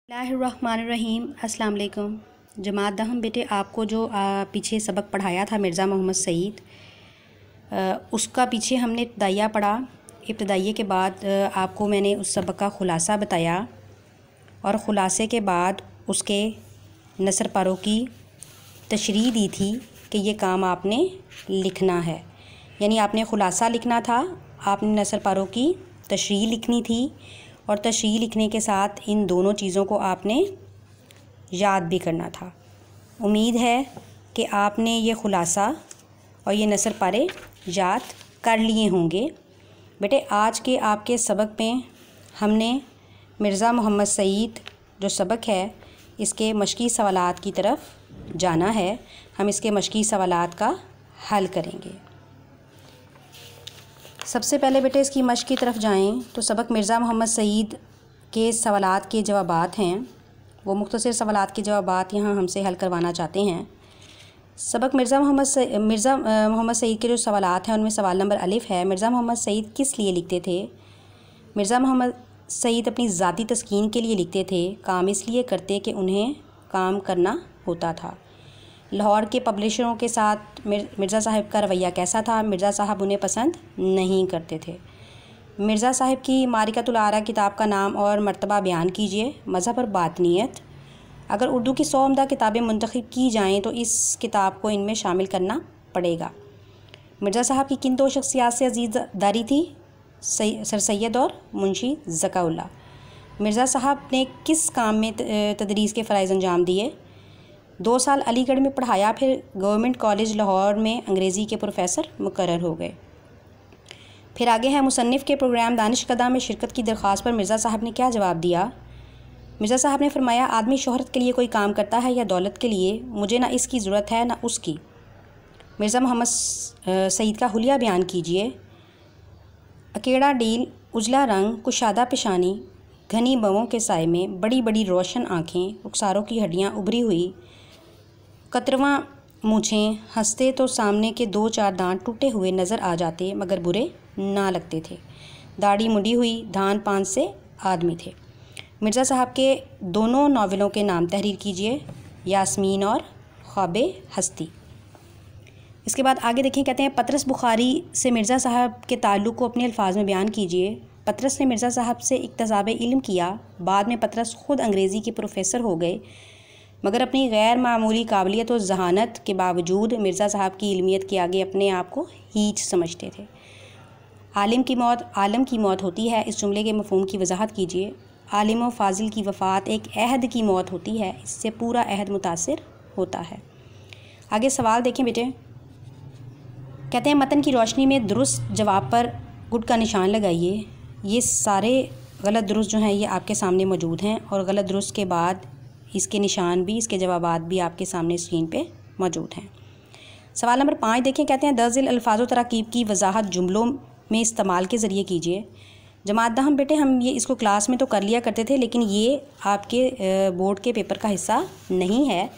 बिस्मिल्लाहिर्रहमानिर्रहीम। अस्सलाम वालेकुम। जमात दहम बेटे, आपको जो पीछे सबक पढ़ाया था मिर्ज़ा मोहम्मद सईद, उसका पीछे हमने इब्तदाइया पढ़ा। इब्तदाइये के बाद आपको मैंने उस सबक का ख़ुलासा बताया और ख़ुलासे के बाद उसके नसर पारों की तशरीह दी थी कि ये काम आपने लिखना है। यानी आपने ख़ुलासा लिखना था, आपने नसर पारों की तशरीह लिखनी थी और तशरीह लिखने के साथ इन दोनों चीज़ों को आपने याद भी करना था। उम्मीद है कि आपने ये ख़ुलासा और ये नसर पारे याद कर लिए होंगे। बेटे, आज के आपके सबक में हमने मिर्ज़ा मोहम्मद सईद जो सबक है इसके मशक़ी सवालात की तरफ जाना है। हम इसके मशक़ी सवालात का हल करेंगे। सबसे पहले बेटे इसकी मशक़ की तरफ जाएं तो सबक मिर्ज़ा मोहम्मद सईद के सवालात के जवाबात हैं। वो मुख्तसर सवालात के जवाबात यहाँ हमसे हल करवाना चाहते हैं। सबक मिर्ज़ा मोहम्मद सईद के जो सवालात हैं उनमें सवाल नंबर अलिफ़ है, मिर्ज़ा मोहम्मद सईद किस लिए लिखते थे? मिर्ज़ा मोहम्मद सईद अपनी ज़ाती तस्कीन के लिए लिखते थे। काम इसलिए करते कि उन्हें काम करना होता था। लाहौर के पब्लिशरों के साथ मिर्ज़ा साहब का रवैया कैसा था? मिर्ज़ा साहब उन्हें पसंद नहीं करते थे। मिर्ज़ा साहब की मारिकतुल आरा किताब का नाम और मर्तबा बयान कीजिए। मज़हब और बातनियत। अगर उर्दू की 100 उम्दा किताबें मुंतखब की जाएँ तो इस किताब को इनमें शामिल करना पड़ेगा। मिर्ज़ा साहब की किन दो शख्सियात से अजीज़दारी थी? सर सैयद और मुंशी ज़काउल्ला। मिर्ज़ा साहब ने किस काम में तदरीस के फ़राइज़ अंजाम दिए? 2 साल अलीगढ़ में पढ़ाया, फिर गवर्नमेंट कॉलेज लाहौर में अंग्रेज़ी के प्रोफेसर मुकर्रर हो गए। फिर आगे है मुसन्निफ़ के प्रोग्राम दानिशकदा में शिरकत की दरख्वास्त पर मिर्ज़ा साहब ने क्या जवाब दिया? मिर्ज़ा साहब ने फरमाया, आदमी शोहरत के लिए कोई काम करता है या दौलत के लिए? मुझे ना इसकी ज़रूरत है ना उसकी। मिर्ज़ा मोहम्मद सईद का हुलिया बयान कीजिए। अकेड़ा डील, उजला रंग, कुशादा पेशानी, घनी बवों के साए में, बड़ी बड़ी रोशन आँखें, रुखसारों की हड्डियाँ उभरी हुई, कतरवा मूँछें, हंसते तो सामने के 2-4 दांत टूटे हुए नज़र आ जाते मगर बुरे ना लगते थे। दाढ़ी मुड़ी हुई, धान पान से आदमी थे। मिर्ज़ा साहब के दोनों नावलों के नाम तहरीर कीजिए, यास्मीन और ख्वाबे हस्ती। इसके बाद आगे देखें, कहते हैं पतरस बुखारी से मिर्ज़ा साहब के ताल्लुक़ को अपने अल्फाज में बयान कीजिए। पतरस ने मिर्ज़ा साहब से इक्तसाब इल्म किया। बाद में पतरस ख़ुद अंग्रेज़ी के प्रोफेसर हो गए मगर अपनी गैर मामूली काबिलियत और जहानत के बावजूद मिर्ज़ा साहब की इल्मियत के आगे अपने आप को हीच समझते थे। आलिम की मौत होती है, इस जुमले के मफ़हूम की वजाहत कीजिए। आलिम व फाजिल की वफ़ात एक अहद की मौत होती है, इससे पूरा अहद मुतासिर होता है। आगे सवाल देखें बेटे, कहते हैं मतन की रोशनी में दुरुस्त जवाब पर गुड का निशान लगाइए। ये सारे गलत दुरुस्त जो हैं ये आपके सामने मौजूद हैं और गलत दुरुस्त के बाद इसके निशान भी, इसके जवाबात भी आपके सामने स्क्रीन पे मौजूद हैं। सवाल नंबर 5 देखें, कहते हैं दर्जिल अल्फाज व तराकीब की वजाहत जुमलों में इस्तेमाल के ज़रिए कीजिए। जमात दहम बेटे, हम ये इसको क्लास में तो कर लिया करते थे लेकिन ये आपके बोर्ड के पेपर का हिस्सा नहीं है,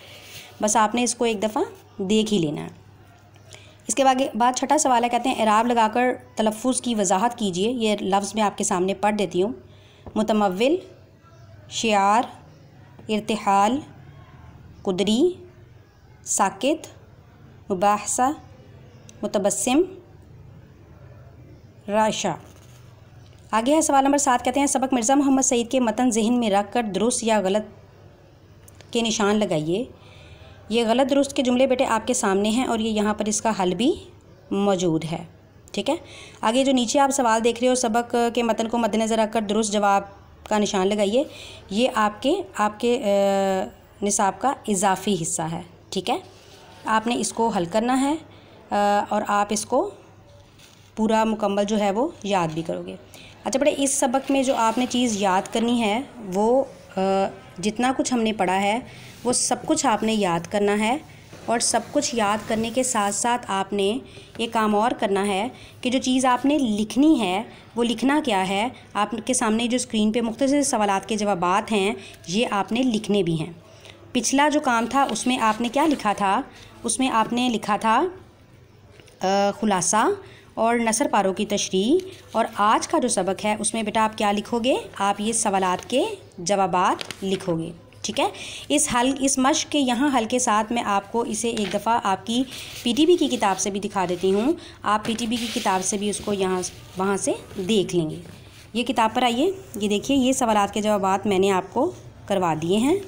बस आपने इसको एक दफ़ा देख ही लेना है। इसके बाद छठा सवाल है, कहते हैं एराब लगाकर तलफ़ुज़ की वजाहत कीजिए। ये लफ्ज़ मैं आपके सामने पढ़ देती हूँ। मुतमव्विल, शियार, इर्तिहाल, कुदरी, साकित, मुबाहसा, मुतबस्सिम, राशा। आगे है सवाल नंबर 7, कहते हैं सबक मिर्ज़ा मोहम्मद सईद के मतन ज़हन में रख कर दुरुस्त या गलत के निशान लगाइए। ये गलत दुरुस्त के जुमले बेटे आपके सामने हैं और ये यहाँ पर इसका हल भी मौजूद है। ठीक है, आगे जो नीचे आप सवाल देख रहे हो, सबक के मतन को मद्देनज़र रखकर दुरुस्त जवाब का निशान लगाइए। ये आपके निसाब का इजाफ़ी हिस्सा है। ठीक है, आपने इसको हल करना है और आप इसको पूरा मुकम्मल जो है वो याद भी करोगे। अच्छा बेटे, इस सबक में जो आपने चीज़ याद करनी है वो जितना कुछ हमने पढ़ा है वो सब कुछ आपने याद करना है और सब कुछ याद करने के साथ साथ आपने ये काम और करना है कि जो चीज़ आपने लिखनी है वो लिखना क्या है। आपके सामने जो स्क्रीन पे मुख्तलिफ सवालात के जवाबात हैं ये आपने लिखने भी हैं। पिछला जो काम था उसमें आपने क्या लिखा था? उसमें आपने लिखा था ख़ुलासा और नसर पारों की तशरीह। और आज का जो सबक है उसमें बेटा आप क्या लिखोगे, आप ये सवालात के जवाबात लिखोगे। ठीक है, इस मश्क के यहाँ हल के साथ मैं आपको इसे एक दफ़ा आपकी पीटीबी की किताब से भी दिखा देती हूँ। आप पीटीबी की किताब से भी उसको वहाँ से देख लेंगे। ये किताब पर आइए, ये देखिए, ये सवालात के जवाबात मैंने आपको करवा दिए हैं।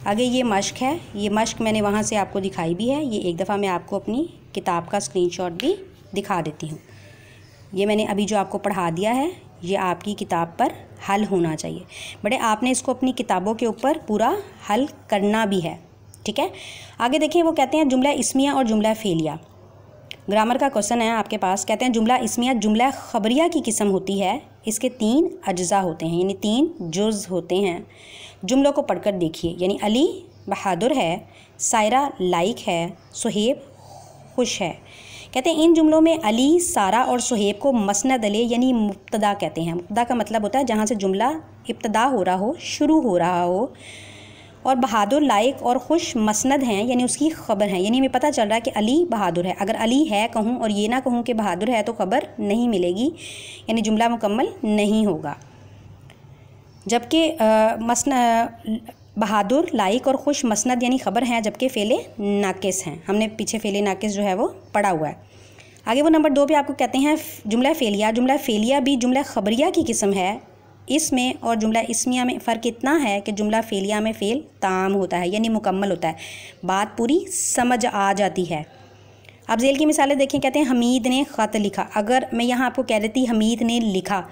आगे ये मश्क है, ये मश्क मैंने वहाँ से आपको दिखाई भी है। ये एक दफ़ा मैं आपको अपनी किताब का स्क्रीनशॉट भी दिखा देती हूँ। ये मैंने अभी जो आपको पढ़ा दिया है ये आपकी किताब पर हल होना चाहिए। बड़े आपने इसको अपनी किताबों के ऊपर पूरा हल करना भी है। ठीक है, आगे देखिए, वो कहते हैं जुमला इस्मिया और जुमला फ़ेलिया। ग्रामर का क्वेश्चन है आपके पास। कहते हैं जुमला इस्मिया जुमला ख़बरिया की किस्म होती है। इसके 3 अज्जा होते हैं, यानी 3 जुज़ होते हैं। जुमलों को पढ़कर देखिए, यानी अली बहादुर है, सायरा लाइक है, सुहेब खुश है। कहते हैं इन जुमलों में अली, सारा और सुहेब को मसनद अले यानी मुब्तदा कहते हैं। मुब्तदा का मतलब होता है जहाँ से जुमला इब्तदा हो रहा हो, शुरू हो रहा हो। और बहादुर, लाइक और खुश मसनद हैं, यानी उसकी ख़बर है। यानी हमें पता चल रहा है कि अली बहादुर है। अगर अली है कहूँ और ये ना कहूँ कि बहादुर है तो ख़बर नहीं मिलेगी, यानी जुमला मुकम्मल नहीं होगा। जबकि बहादुर, लाइक और खुश मसनद यानी ख़बर हैं, जबकि फ़ेले नाकिस हैं। हमने पीछे फ़ेले नाकिस जो है वो पढ़ा हुआ है। आगे वो नंबर 2 पे आपको कहते हैं जुमला फ़ेलिया। जुमला फ़ेलिया भी जुमला ख़बरिया की किस्म है। इसमें और जुमला इस्मिया में फ़र्क इतना है कि जुमला फ़ेलिया में फ़ेल ताम होता है, यानी मुकम्मल होता है, बात पूरी समझ आ जाती है। अब झेल की मिसालें देखें। कहते हैं हमीद ने ख़त लिखा। अगर मैं यहाँ आपको कह देती हमीद ने लिखा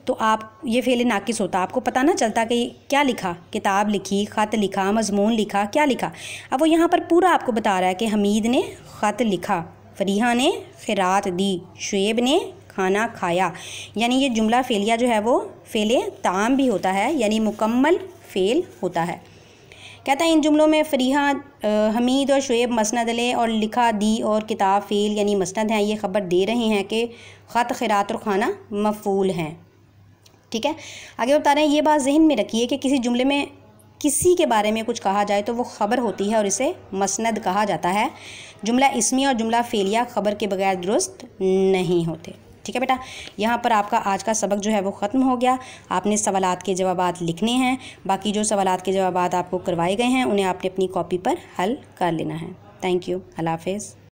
तो आप ये फ़ेल नाकिस होता, आपको पता ना चलता कि क्या लिखा, किताब लिखी, ख़त लिखा, मज़मून लिखा, क्या लिखा। अब वो यहाँ पर पूरा आपको बता रहा है कि हमीद ने ख़त लिखा, फरीहा ने ख़िरात दी, शुएब ने खाना खाया। यानी ये जुमला फ़ेलिया जो है वो फ़ेले ताम भी होता है, यानी मुकम्मल फ़ेल होता है। कहता है इन जुमलों में फरीहा, हमीद और शुएब मसनद ले और लिखा, दी और किताब फ़ेल यानी मसनद हैं। ये ख़बर दे रहे हैं कि ख़त, ख़िरात और खाना मफ़ूल हैं। ठीक है, आगे बता रहे हैं ये बात जहन में रखिए कि किसी जुमले में किसी के बारे में कुछ कहा जाए तो वो ख़बर होती है और इसे मसनद कहा जाता है। जुमला इस्मिया और जुमला फ़ेलिया ख़बर के बगैर दुरुस्त नहीं होते। ठीक है बेटा, यहाँ पर आपका आज का सबक जो है वो ख़त्म हो गया। आपने सवालात के जवाबात लिखने हैं। बाकी जो सवालात के जवाबात आपको करवाए गए हैं उन्हें आपने अपनी कॉपी पर हल कर लेना है। Thank you. अल्लाह हाफ़िज़।